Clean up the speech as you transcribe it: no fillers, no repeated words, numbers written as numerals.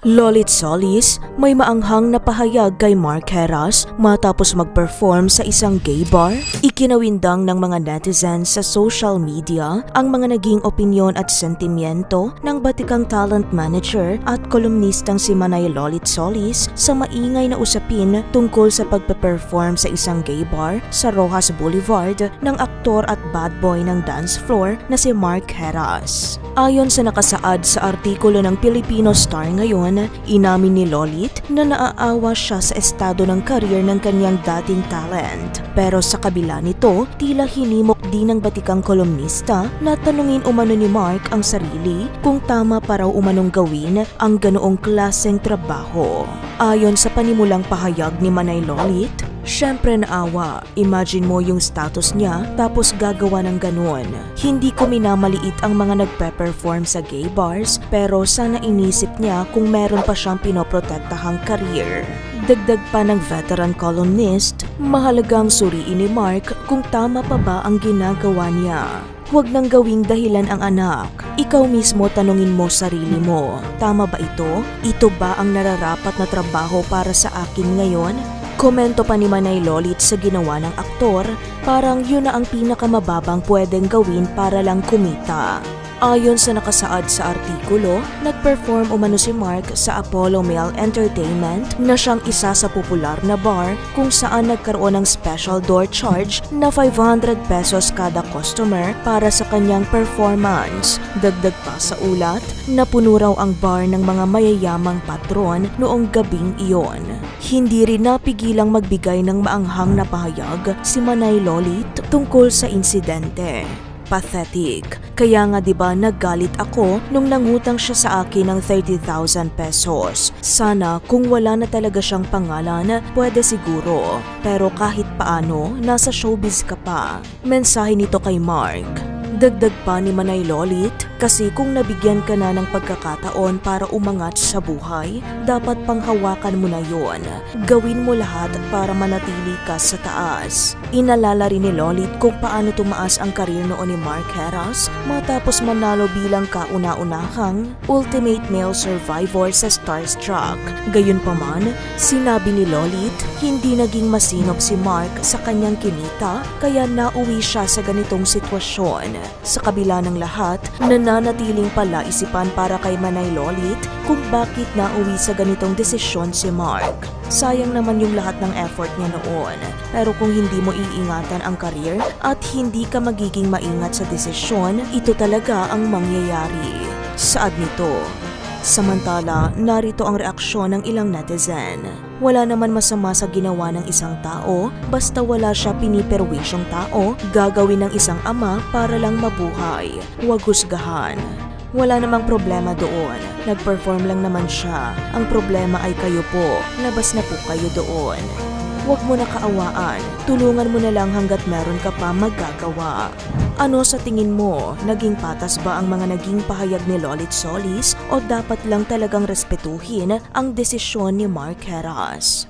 Lolit Solis may maanghang na pahayag kay Mark Heras matapos mag-perform sa isang gay bar. Ikinawindang ng mga netizens sa social media ang mga naging opinyon at sentimiento ng batikang talent manager at kolumnistang si Manay Lolit Solis sa maingay na usapin tungkol sa pagpe-perform sa isang gay bar sa Roxas Boulevard ng aktor at bad boy ng dance floor na si Mark Heras. Ayon sa nakasaad sa artikulo ng Filipino Star ngayon, inamin ni Lolit na naaawa siya sa estado ng career ng kanyang dating talent. Pero sa kabila nito, tila hinimok din ng batikang kolumnista na tanungin umano ni Mark ang sarili kung tama pa raw umanong gawin ang ganoong klaseng trabaho. Ayon sa panimulang pahayag ni Manay Lolit, "Siyempre naawa, imagine mo yung status niya tapos gagawa ng ganun. Hindi ko minamaliit ang mga nagpe-perform sa gay bars pero sana inisip niya kung meron pa siyang pinoprotektahang career." Dagdag pa ng veteran columnist, mahalagang suriin ni Mark kung tama pa ba ang ginagawa niya. Huwag nang gawing dahilan ang anak. Ikaw mismo tanungin mo sarili mo, tama ba ito? Ito ba ang nararapat na trabaho para sa akin ngayon? Komento pa ni Manay Lolit sa ginawa ng aktor, parang yun na ang pinakamababang pwedeng gawin para lang kumita. Ayon sa nakasaad sa artikulo, nag-perform umano si Mark sa Apollo Male Entertainment na siyang isa sa popular na bar kung saan nagkaroon ng special door charge na 500 pesos kada customer para sa kanyang performance. Dagdag pa sa ulat, napuno raw ang bar ng mga mayayamang patron noong gabing iyon. Hindi rin napigilang magbigay ng maanghang na pahayag si Manay Lolit tungkol sa insidente. Pathetic. Kaya nga 'di ba naggalit ako nung nangutang siya sa akin ng 30,000 pesos. Sana kung wala na talaga siyang pangalan, pwede siguro. Pero kahit paano, nasa showbiz ka pa. Mensahe nito kay Mark. Dagdag pa ni Manay Lolit, kasi kung nabigyan ka na ng pagkakataon para umangat sa buhay, dapat panghawakan mo na yon. Gawin mo lahat para manatili ka sa taas. Inalala rin ni Lolit kung paano tumaas ang karir noon ni Mark Heras matapos manalo bilang kauna-unahang Ultimate Male Survivor sa Starstruck. Gayunpaman, sinabi ni Lolit, hindi naging masinop si Mark sa kanyang kinita kaya nauwi siya sa ganitong sitwasyon. Sa kabila ng lahat, nananatiling palaisipan para kay Manay Lolit kung bakit nauwi sa ganitong desisyon si Mark. Sayang naman yung lahat ng effort niya noon. Pero kung hindi mo iingatan ang career at hindi ka magiging maingat sa desisyon, ito talaga ang mangyayari. Saad nito. Samantala, narito ang reaksyon ng ilang netizen. Wala naman masama sa ginawa ng isang tao, basta wala siya piniperwisyong tao, gagawin ng isang ama para lang mabuhay. Huwag husgahan. Wala namang problema doon. Nag-perform lang naman siya. Ang problema ay kayo po. Labas na po kayo doon. Huwag mo na kaawaan. Tulungan mo na lang hanggat meron ka pa magagawa. Ano sa tingin mo? Naging patas ba ang mga naging pahayag ni Lolit Solis o dapat lang talagang respetuhin ang desisyon ni Mark Heras?